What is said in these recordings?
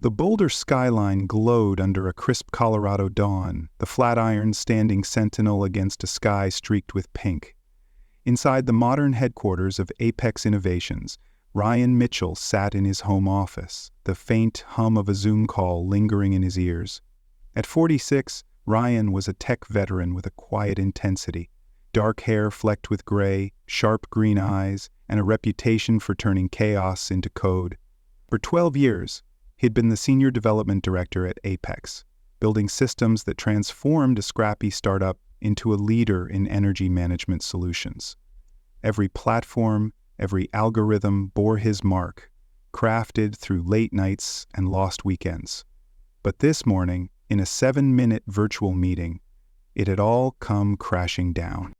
The Boulder skyline glowed under a crisp Colorado dawn, the Flatiron standing sentinel against a sky streaked with pink. Inside the modern headquarters of Apex Innovations, Ryan Mitchell sat in his home office, the faint hum of a Zoom call lingering in his ears. At 46, Ryan was a tech veteran with a quiet intensity, dark hair flecked with gray, sharp green eyes, and a reputation for turning chaos into code. For 12 years, he'd been the senior development director at Apex, building systems that transformed a scrappy startup into a leader in energy management solutions. Every platform, every algorithm bore his mark, crafted through late nights and lost weekends. But this morning, in a 7-minute virtual meeting, it had all come crashing down.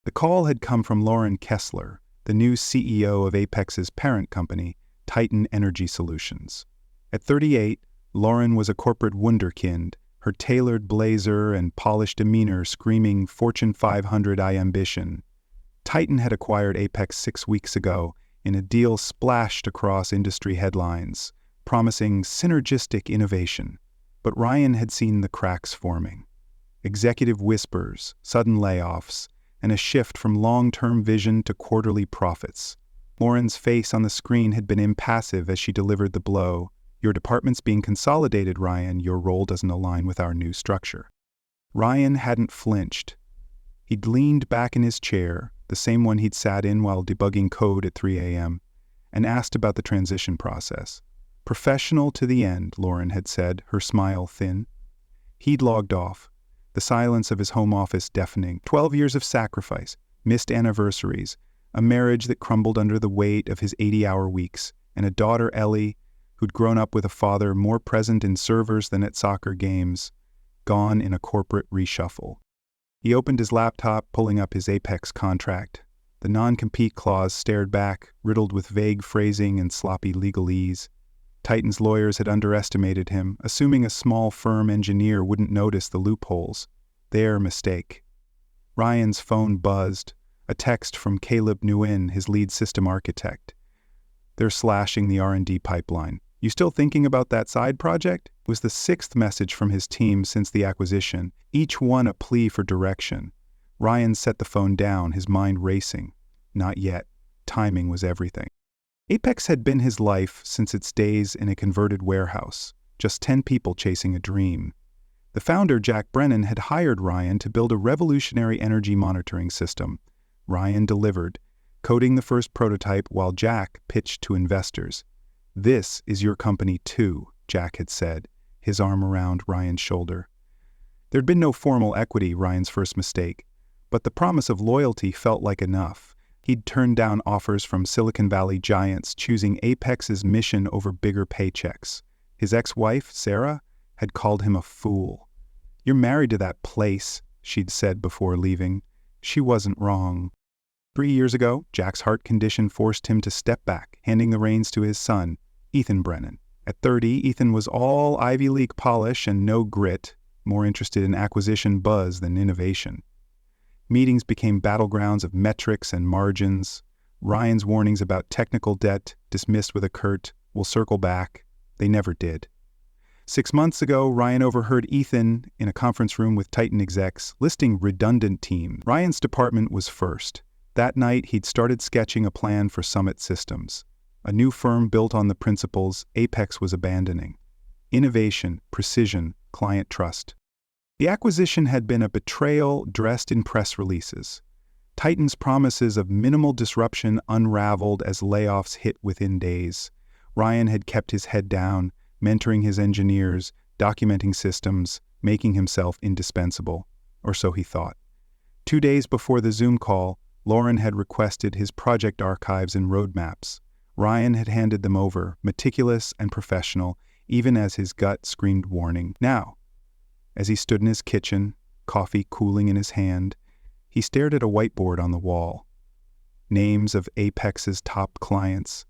The call had come from Lauren Kessler, the new CEO of Apex's parent company, Titan Energy Solutions. At 38, Lauren was a corporate wunderkind, her tailored blazer and polished demeanor screaming Fortune 500 ambition. Titan had acquired Apex 6 weeks ago in a deal splashed across industry headlines, promising synergistic innovation. But Ryan had seen the cracks forming. Executive whispers, sudden layoffs, and a shift from long-term vision to quarterly profits. Lauren's face on the screen had been impassive as she delivered the blow. "Your department's being consolidated, Ryan. Your role doesn't align with our new structure." Ryan hadn't flinched. He'd leaned back in his chair, the same one he'd sat in while debugging code at 3 a.m., and asked about the transition process. "Professional to the end," Lauren had said, her smile thin. He'd logged off, the silence of his home office deafening. 12 years of sacrifice, missed anniversaries, a marriage that crumbled under the weight of his 80-hour weeks, and a daughter, Ellie, who'd grown up with a father more present in servers than at soccer games, gone in a corporate reshuffle. He opened his laptop, pulling up his Apex contract. The non-compete clause stared back, riddled with vague phrasing and sloppy legalese. Titan's lawyers had underestimated him, assuming a small firm engineer wouldn't notice the loopholes. Their mistake. Ryan's phone buzzed, a text from Caleb Nguyen, his lead system architect. "They're slashing the R&D pipeline. You still thinking about that side project?" It was the 6th message from his team since the acquisition, each one a plea for direction. Ryan set the phone down, his mind racing. Not yet. Timing was everything. Apex had been his life since its days in a converted warehouse, just 10 people chasing a dream. The founder, Jack Brennan, had hired Ryan to build a revolutionary energy monitoring system. Ryan delivered, coding the first prototype while Jack pitched to investors. "This is your company too," Jack had said, his arm around Ryan's shoulder. There'd been no formal equity, Ryan's first mistake, but the promise of loyalty felt like enough. He'd turned down offers from Silicon Valley giants, choosing Apex's mission over bigger paychecks. His ex-wife, Sarah, had called him a fool. "You're married to that place," she'd said before leaving. She wasn't wrong. 3 years ago, Jack's heart condition forced him to step back, handing the reins to his son, Ethan Brennan. At 30, Ethan was all Ivy League polish and no grit, more interested in acquisition buzz than innovation. Meetings became battlegrounds of metrics and margins. Ryan's warnings about technical debt, dismissed with a curt, "We'll circle back." They never did. 6 months ago, Ryan overheard Ethan, in a conference room with Titan execs, listing redundant teams. Ryan's department was first. That night, he'd started sketching a plan for Summit Systems, a new firm built on the principles Apex was abandoning: innovation, precision, client trust. The acquisition had been a betrayal dressed in press releases. Titan's promises of minimal disruption unraveled as layoffs hit within days. Ryan had kept his head down, mentoring his engineers, documenting systems, making himself indispensable, or so he thought. 2 days before the Zoom call, Lauren had requested his project archives and roadmaps. Ryan had handed them over, meticulous and professional, even as his gut screamed warning. Now, as he stood in his kitchen, coffee cooling in his hand, he stared at a whiteboard on the wall. Names of Apex's top clients: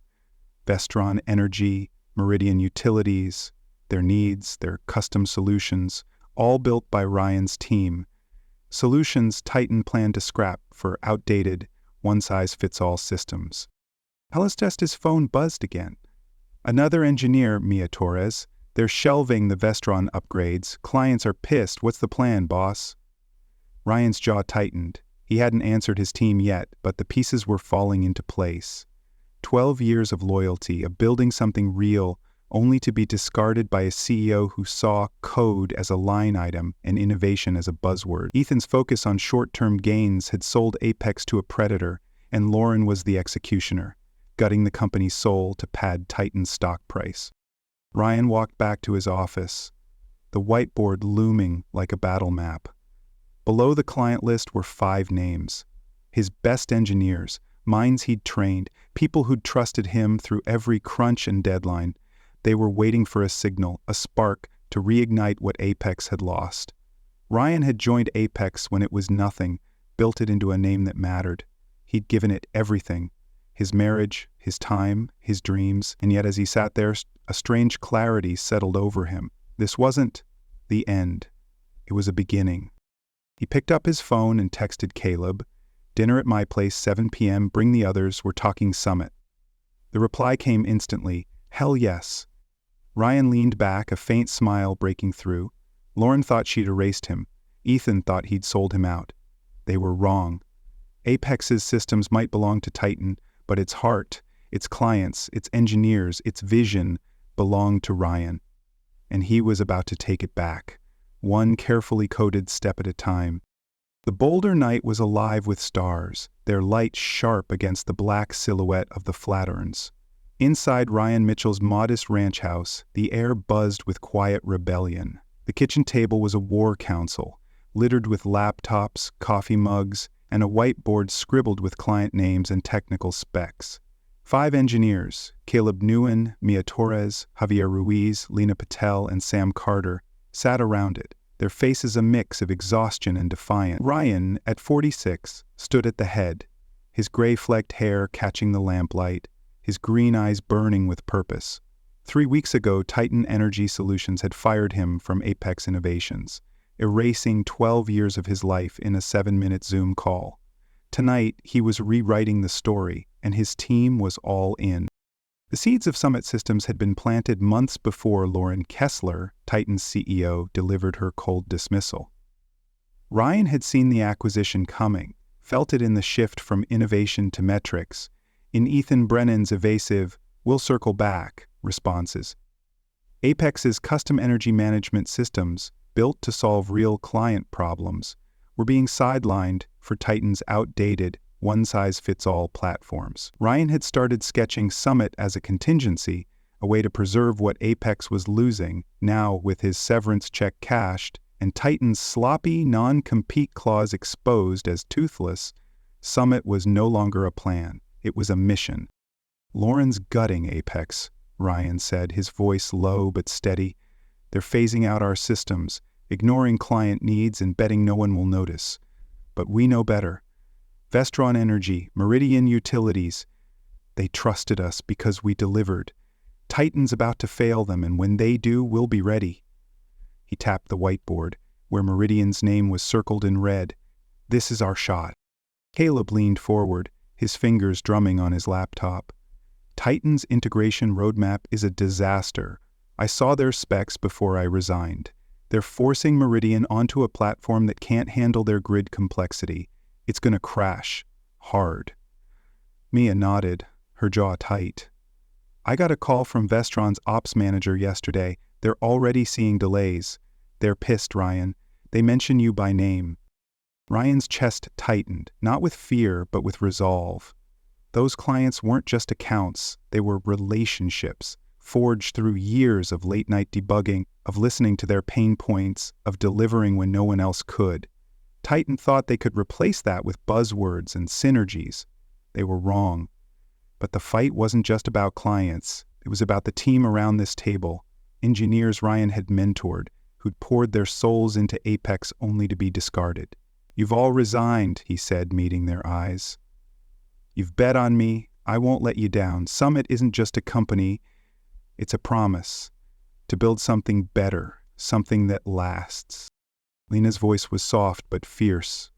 Vestron Energy, Meridian Utilities, their needs, their custom solutions, all built by Ryan's team. Solutions Titan planned to scrap for outdated, one-size-fits-all systems. His phone buzzed again. Another engineer, Mia Torres, They're shelving the Vestron upgrades. Clients are pissed. What's the plan, boss? Ryan's jaw tightened. He hadn't answered his team yet, but the pieces were falling into place. 12 years of loyalty, of building something real, only to be discarded by a CEO who saw code as a line item and innovation as a buzzword. Ethan's focus on short-term gains had sold Apex to a predator, and Lauren was the executioner, gutting the company's soul to pad Titan's stock price. Ryan walked back to his office, the whiteboard looming like a battle map. Below the client list were 5 names. His best engineers, minds he'd trained, people who'd trusted him through every crunch and deadline. They were waiting for a signal, a spark, to reignite what Apex had lost. Ryan had joined Apex when it was nothing, built it into a name that mattered. He'd given it everything. His marriage, his time, his dreams, and yet as he sat there, a strange clarity settled over him. This wasn't the end. It was a beginning. He picked up his phone and texted Caleb, "Dinner at my place, 7 p.m., bring the others, we're talking Summit." The reply came instantly, "Hell yes." Ryan leaned back, a faint smile breaking through. Lauren thought she'd erased him. Ethan thought he'd sold him out. They were wrong. Apex's systems might belong to Titan, but its heart, its clients, its engineers, its vision belonged to Ryan. And he was about to take it back, one carefully coded step at a time. The Boulder night was alive with stars, their light sharp against the black silhouette of the Flatirons. Inside Ryan Mitchell's modest ranch house, the air buzzed with quiet rebellion. The kitchen table was a war council, littered with laptops, coffee mugs, and a whiteboard scribbled with client names and technical specs. 5 engineers, Caleb Nguyen, Mia Torres, Javier Ruiz, Lena Patel, and Sam Carter, sat around it, their faces a mix of exhaustion and defiance. Ryan, at 46, stood at the head, his gray-flecked hair catching the lamplight, his green eyes burning with purpose. 3 weeks ago, Titan Energy Solutions had fired him from Apex Innovations, erasing 12 years of his life in a 7-minute Zoom call. Tonight, he was rewriting the story, and his team was all in. The seeds of Summit Systems had been planted months before Lauren Kessler, Titan's CEO, delivered her cold dismissal. Ryan had seen the acquisition coming, felt it in the shift from innovation to metrics, in Ethan Brennan's evasive, "We'll circle back," responses. Apex's custom energy management systems, built to solve real client problems, were being sidelined for Titan's outdated, one-size-fits-all platforms. Ryan had started sketching Summit as a contingency, a way to preserve what Apex was losing. Now, with his severance check cashed and Titan's sloppy non-compete clause exposed as toothless, Summit was no longer a plan. It was a mission. "Lauren's gutting Apex," Ryan said, his voice low but steady. "They're phasing out our systems, ignoring client needs and betting no one will notice. But we know better. Vestron Energy, Meridian Utilities, they trusted us because we delivered. Titan's about to fail them, and when they do, we'll be ready." He tapped the whiteboard, where Meridian's name was circled in red. "This is our shot." Caleb leaned forward, his fingers drumming on his laptop. "Titan's integration roadmap is a disaster. I saw their specs before I resigned. They're forcing Meridian onto a platform that can't handle their grid complexity. It's gonna crash. Hard." Mia nodded, her jaw tight. "I got a call from Vestron's ops manager yesterday. They're already seeing delays. They're pissed, Ryan. They mention you by name." Ryan's chest tightened, not with fear, but with resolve. Those clients weren't just accounts, they were relationships, forged through years of late-night debugging, of listening to their pain points, of delivering when no one else could. Titan thought they could replace that with buzzwords and synergies. They were wrong. But the fight wasn't just about clients. It was about the team around this table, engineers Ryan had mentored, who'd poured their souls into Apex only to be discarded. "You've all resigned," he said, meeting their eyes. "You've bet on me. I won't let you down. Summit isn't just a company. It's a promise to build something better, something that lasts." Lena's voice was soft but fierce.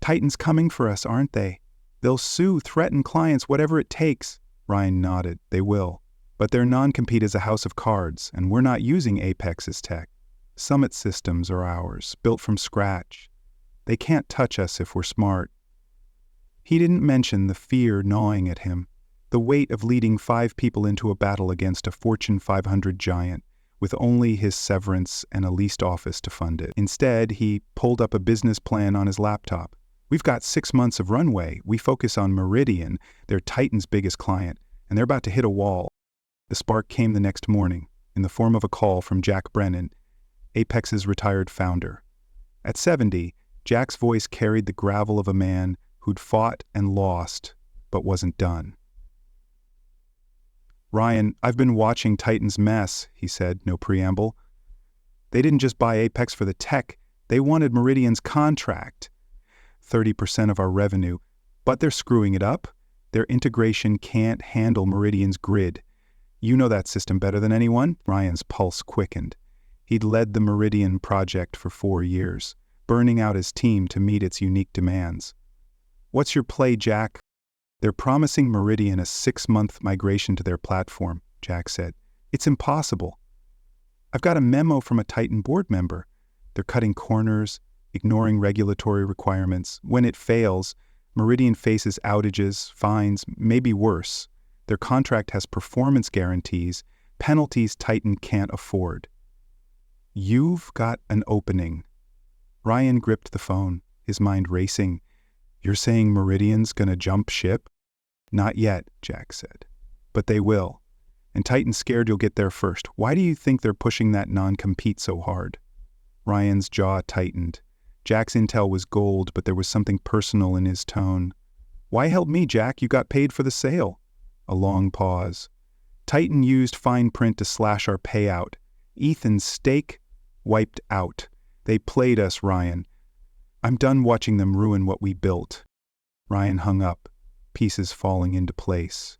"Titan's coming for us, aren't they? They'll sue, threaten clients, whatever it takes." Ryan nodded. "They will. But their non-compete is a house of cards, and we're not using Apex's tech. Summit systems are ours, built from scratch. They can't touch us if we're smart. He didn't mention the fear gnawing at him, the weight of leading 5 people into a battle against a Fortune 500 giant, with only his severance and a leased office to fund it. Instead, he pulled up a business plan on his laptop. We've got 6 months of runway. We focus on Meridian, they're Titan's biggest client, and they're about to hit a wall. The spark came the next morning, in the form of a call from Jack Brennan, Apex's retired founder. At 70, Jack's voice carried the gravel of a man who'd fought and lost, but wasn't done. "Ryan, I've been watching Titan's mess," he said, no preamble. "They didn't just buy Apex for the tech, they wanted Meridian's contract. 30% of our revenue, but they're screwing it up. Their integration can't handle Meridian's grid. You know that system better than anyone." Ryan's pulse quickened. He'd led the Meridian project for 4 years, burning out his team to meet its unique demands. "What's your play, Jack?" "They're promising Meridian a 6-month migration to their platform," Jack said. "It's impossible. I've got a memo from a Titan board member. They're cutting corners, ignoring regulatory requirements. When it fails, Meridian faces outages, fines, maybe worse. Their contract has performance guarantees, penalties Titan can't afford." "You've got an opening." Ryan gripped the phone, his mind racing. "You're saying Meridian's gonna jump ship?" "Not yet," Jack said. "But they will. And Titan's scared you'll get there first. Why do you think they're pushing that non-compete so hard?" Ryan's jaw tightened. Jack's intel was gold, but there was something personal in his tone. "Why help me, Jack? You got paid for the sale." A long pause. "Titan used fine print to slash our payout. Ethan's stake wiped out. They played us, Ryan. I'm done watching them ruin what we built." Ryan hung up, pieces falling into place.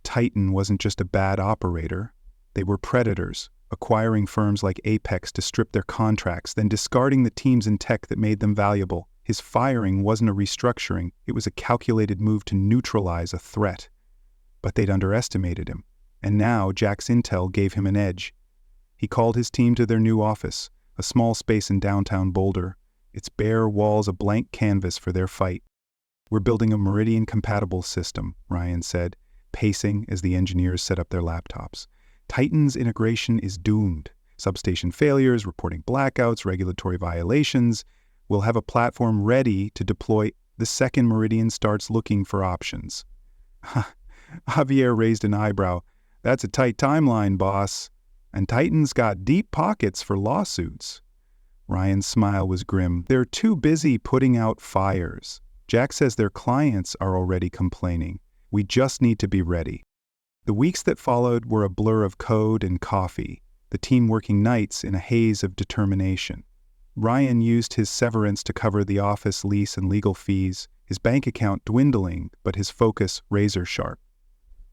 Titan wasn't just a bad operator. They were predators, acquiring firms like Apex to strip their contracts, then discarding the teams and tech that made them valuable. His firing wasn't a restructuring, it was a calculated move to neutralize a threat. But they'd underestimated him, and now Jack's intel gave him an edge. He called his team to their new office, a small space in downtown Boulder, its bare walls a blank canvas for their fight. "We're building a Meridian-compatible system," Ryan said, pacing as the engineers set up their laptops. "Titan's integration is doomed. Substation failures, reporting blackouts, regulatory violations. We'll have a platform ready to deploy the second Meridian starts looking for options." Javier raised an eyebrow. "That's a tight timeline, boss. And Titan's got deep pockets for lawsuits." Ryan's smile was grim. "They're too busy putting out fires. Jack says their clients are already complaining. We just need to be ready." The weeks that followed were a blur of code and coffee, the team working nights in a haze of determination. Ryan used his severance to cover the office lease and legal fees, his bank account dwindling, but his focus razor-sharp.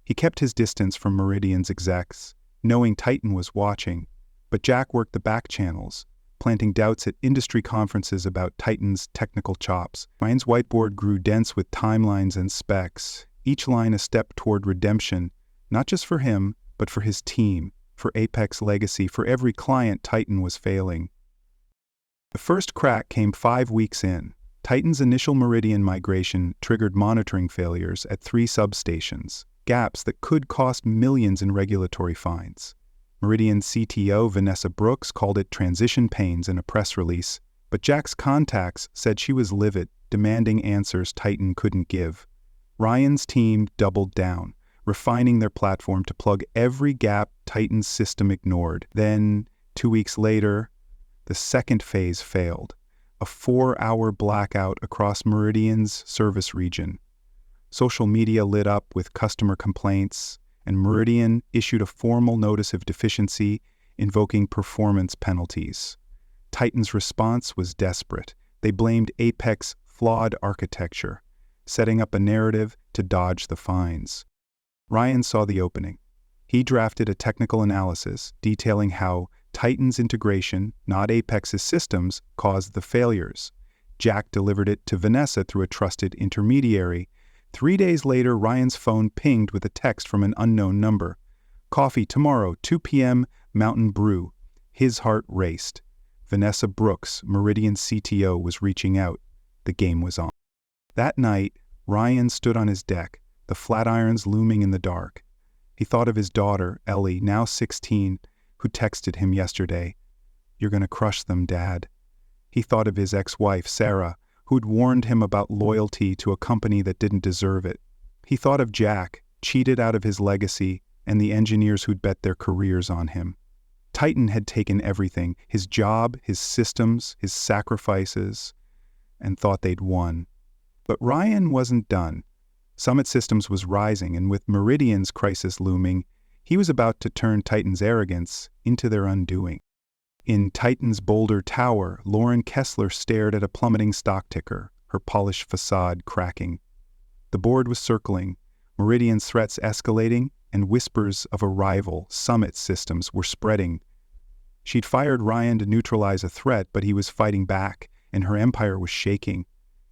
He kept his distance from Meridian's execs, knowing Titan was watching, but Jack worked the back channels, planting doubts at industry conferences about Titan's technical chops. Ryan's whiteboard grew dense with timelines and specs, each line a step toward redemption, not just for him, but for his team, for Apex legacy, for every client Titan was failing. The first crack came 5 weeks in. Titan's initial Meridian migration triggered monitoring failures at 3 substations, gaps that could cost millions in regulatory fines. Meridian CTO Vanessa Brooks called it transition pains in a press release, but Jack's contacts said she was livid, demanding answers Titan couldn't give. Ryan's team doubled down, refining their platform to plug every gap Titan's system ignored. Then, 2 weeks later, the second phase failed, a 4-hour blackout across Meridian's service region. Social media lit up with customer complaints, and Meridian issued a formal notice of deficiency, invoking performance penalties. Titan's response was desperate. They blamed Apex's flawed architecture, setting up a narrative to dodge the fines. Ryan saw the opening. He drafted a technical analysis detailing how Titan's integration, not Apex's systems, caused the failures. Jack delivered it to Vanessa through a trusted intermediary. 3 days later, Ryan's phone pinged with a text from an unknown number. Coffee tomorrow, 2 p.m., Mountain Brew. His heart raced. Vanessa Brooks, Meridian CTO, was reaching out. The game was on. That night, Ryan stood on his deck, the flat irons looming in the dark. He thought of his daughter, Ellie, now 16, who texted him yesterday, "You're gonna crush them, Dad." He thought of his ex-wife, Sarah, who'd warned him about loyalty to a company that didn't deserve it. He thought of Jack, cheated out of his legacy, and the engineers who'd bet their careers on him. Titan had taken everything, his job, his systems, his sacrifices, and thought they'd won. But Ryan wasn't done. Summit Systems was rising, and with Meridian's crisis looming, he was about to turn Titan's arrogance into their undoing. In Titan's Boulder Tower, Lauren Kessler stared at a plummeting stock ticker, her polished facade cracking. The board was circling, Meridian's threats escalating, and whispers of a rival, Summit Systems, were spreading. She'd fired Ryan to neutralize a threat, but he was fighting back, and her empire was shaking.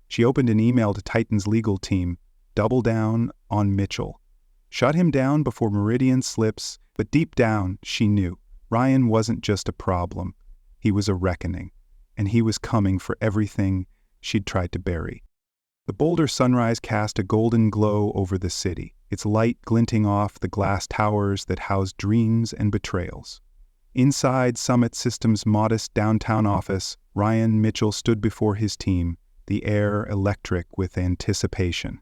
She opened an email to Titan's legal team, double down on Mitchell. Shut him down before Meridian slips, but deep down, she knew. Ryan wasn't just a problem. He was a reckoning, and he was coming for everything she'd tried to bury. The Boulder sunrise cast a golden glow over the city, its light glinting off the glass towers that housed dreams and betrayals. Inside Summit Systems' modest downtown office, Ryan Mitchell stood before his team, the air electric with anticipation.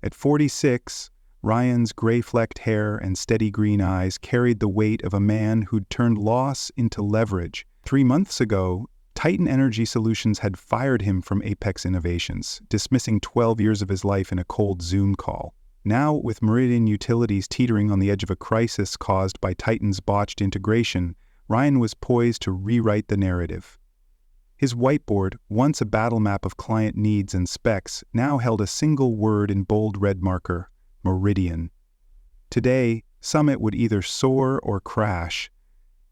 At 46, Ryan's gray-flecked hair and steady green eyes carried the weight of a man who'd turned loss into leverage. 3 months ago, Titan Energy Solutions had fired him from Apex Innovations, dismissing 12 years of his life in a cold Zoom call. Now, with Meridian Utilities teetering on the edge of a crisis caused by Titan's botched integration, Ryan was poised to rewrite the narrative. His whiteboard, once a battle map of client needs and specs, now held a single word in bold red marker: Meridian. Today, Summit would either soar or crash,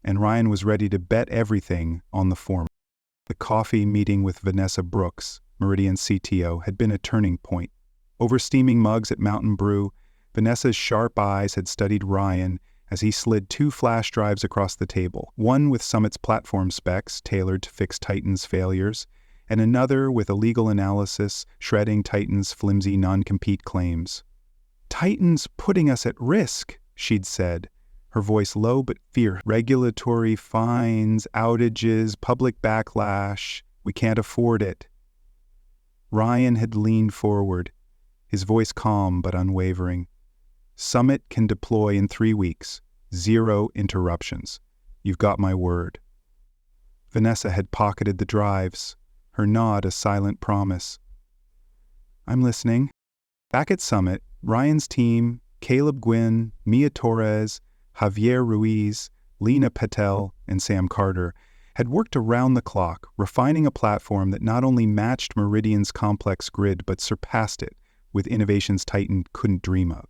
and Ryan was ready to bet everything on the former. The coffee meeting with Vanessa Brooks, Meridian CTO, had been a turning point. Over steaming mugs at Mountain Brew, Vanessa's sharp eyes had studied Ryan as he slid 2 flash drives across the table, one with Summit's platform specs tailored to fix Titan's failures, and another with a legal analysis shredding Titan's flimsy non-compete claims. "Titan's putting us at risk," she'd said, her voice low but fierce. "Regulatory fines, outages, public backlash. We can't afford it." Ryan had leaned forward, his voice calm but unwavering. "Summit can deploy in 3 weeks. 0 interruptions. You've got my word." Vanessa had pocketed the drives, her nod a silent promise. "I'm listening." Back at Summit, Ryan's team, Caleb Gwynn, Mia Torres, Javier Ruiz, Lena Patel, and Sam Carter, had worked around the clock, refining a platform that not only matched Meridian's complex grid but surpassed it with innovations Titan couldn't dream of.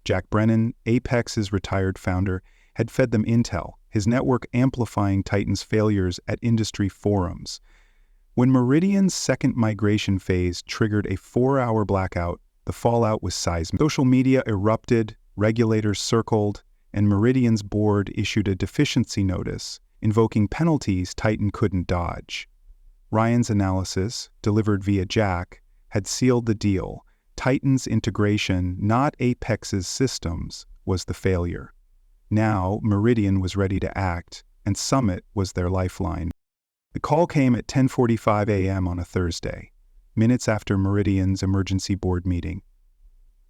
Jack Brennan, Apex's retired founder, had fed them intel, his network amplifying Titan's failures at industry forums. When Meridian's second migration phase triggered a 4-hour blackout, the fallout was seismic. Social media erupted, regulators circled, and Meridian's board issued a deficiency notice, invoking penalties Titan couldn't dodge. Ryan's analysis, delivered via Jack, had sealed the deal. Titan's integration, not Apex's systems, was the failure. Now, Meridian was ready to act, and Summit was their lifeline. The call came at 10:45 a.m. on a Thursday, minutes after Meridian's emergency board meeting.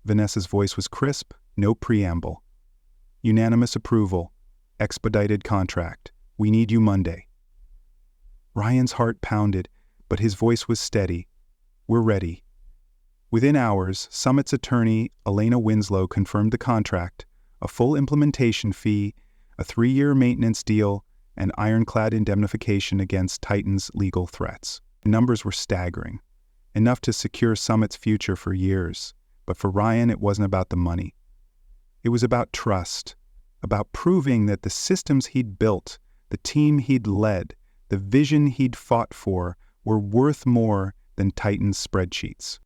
Vanessa's voice was crisp, no preamble. "Unanimous approval. Expedited contract. We need you Monday." Ryan's heart pounded, but his voice was steady. "We're ready." Within hours, Summit's attorney, Elena Winslow, confirmed the contract, a full implementation fee, a 3-year maintenance deal, and ironclad indemnification against Titan's legal threats. The numbers were staggering, enough to secure Summit's future for years. But for Ryan, it wasn't about the money. It was about trust, about proving that the systems he'd built, the team he'd led, the vision he'd fought for, were worth more than Titan's spreadsheets.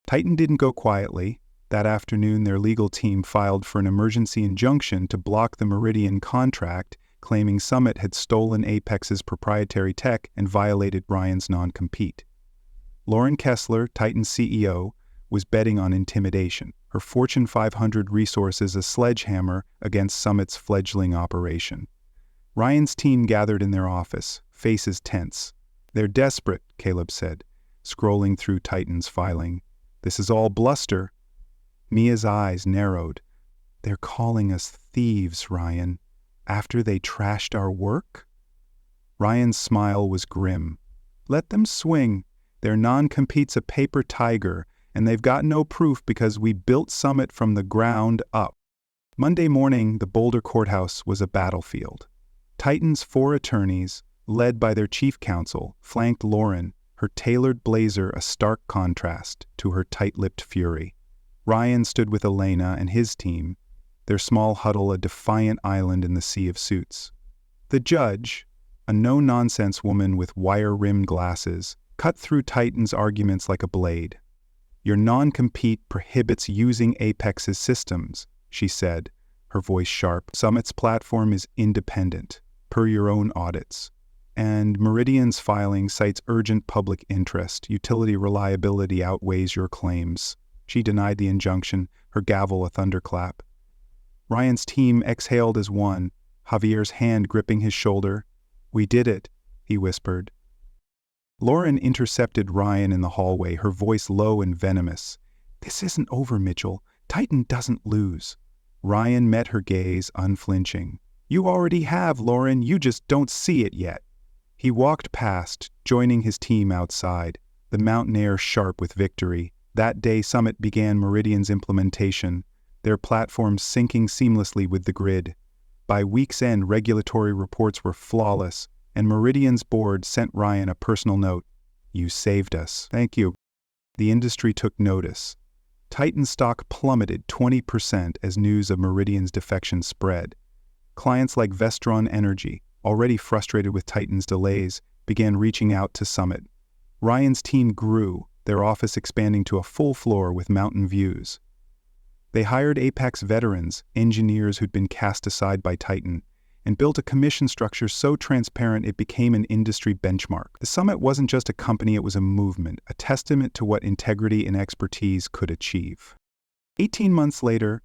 Titan didn't go quietly. That afternoon, their legal team filed for an emergency injunction to block the Meridian contract, claiming Summit had stolen Apex's proprietary tech and violated Ryan's non-compete. Lauren Kessler, Titan's CEO, was betting on intimidation, her Fortune 500 resources a sledgehammer against Summit's fledgling operation. Ryan's team gathered in their office, faces tense. "They're desperate," Caleb said, scrolling through Titan's filing. "This is all bluster." Mia's eyes narrowed. "They're calling us thieves, Ryan, after they trashed our work?" Ryan's smile was grim. "Let them swing. Their non-compete's a paper tiger, and they've got no proof because we built Summit from the ground up." Monday morning, the Boulder courthouse was a battlefield. Titan's 4 attorneys, led by their chief counsel, flanked Lauren, her tailored blazer a stark contrast to her tight-lipped fury. Ryan stood with Elena and his team, their small huddle a defiant island in the sea of suits. The judge, a no-nonsense woman with wire-rimmed glasses, cut through Titan's arguments like a blade. "Your non-compete prohibits using Apex's systems," she said, her voice sharp. "Summit's platform is independent, per your own audits. And Meridian's filing cites urgent public interest. Utility reliability outweighs your claims." She denied the injunction, her gavel a thunderclap. Ryan's team exhaled as one, Javier's hand gripping his shoulder. "We did it," he whispered. Lauren intercepted Ryan in the hallway, her voice low and venomous. "This isn't over, Mitchell. Titan doesn't lose." Ryan met her gaze, unflinching. "You already have, Lauren. You just don't see it yet." He walked past, joining his team outside, the mountain air sharp with victory. That day, Summit began Meridian's implementation, their platform syncing seamlessly with the grid. By week's end, regulatory reports were flawless, and Meridian's board sent Ryan a personal note. "You saved us. Thank you." The industry took notice. Titan stock plummeted 20% as news of Meridian's defection spread. Clients like Vestron Energy, already frustrated with Titan's delays, began reaching out to Summit. Ryan's team grew, their office expanding to a full floor with mountain views. They hired Apex veterans, engineers who'd been cast aside by Titan, and built a commission structure so transparent it became an industry benchmark. The Summit wasn't just a company, it was a movement, a testament to what integrity and expertise could achieve. 18 months later,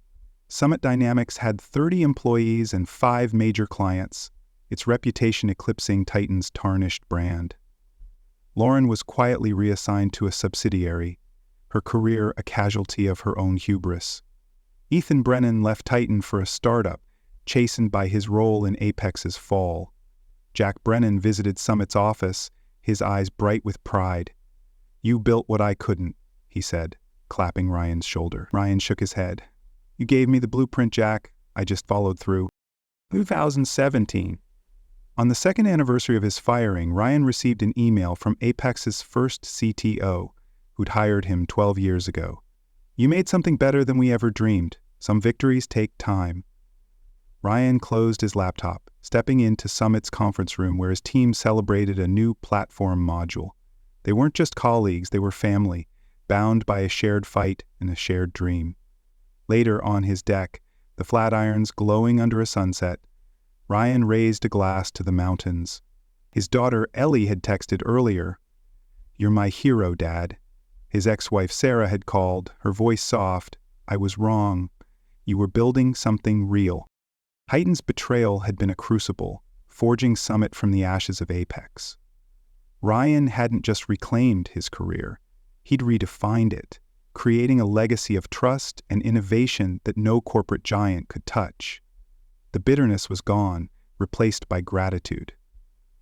Summit Dynamics had 30 employees and 5 major clients, its reputation eclipsing Titan's tarnished brand. Lauren was quietly reassigned to a subsidiary, her career a casualty of her own hubris. Ethan Brennan left Titan for a startup, chastened by his role in Apex's fall. Jack Brennan visited Summit's office, his eyes bright with pride. "You built what I couldn't," he said, clapping Ryan's shoulder. Ryan shook his head. "You gave me the blueprint, Jack. I just followed through." 2017. On the 2nd anniversary of his firing, Ryan received an email from Apex's first CTO, who'd hired him 12 years ago. "You made something better than we ever dreamed. Some victories take time." Ryan closed his laptop, stepping into Summit's conference room where his team celebrated a new platform module. They weren't just colleagues, they were family, bound by a shared fight and a shared dream. Later on his deck, the Flatirons glowing under a sunset, Ryan raised a glass to the mountains. His daughter Ellie had texted earlier, "You're my hero, Dad." His ex-wife Sarah had called, her voice soft, "I was wrong. You were building something real." Titan's betrayal had been a crucible, forging Summit from the ashes of Apex. Ryan hadn't just reclaimed his career, he'd redefined it, creating a legacy of trust and innovation that no corporate giant could touch. The bitterness was gone, replaced by gratitude.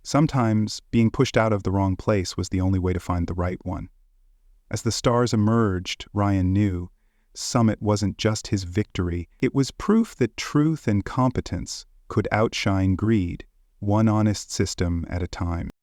Sometimes, being pushed out of the wrong place was the only way to find the right one. As the stars emerged, Ryan knew, Summit wasn't just his victory, it was proof that truth and competence could outshine greed, one honest system at a time.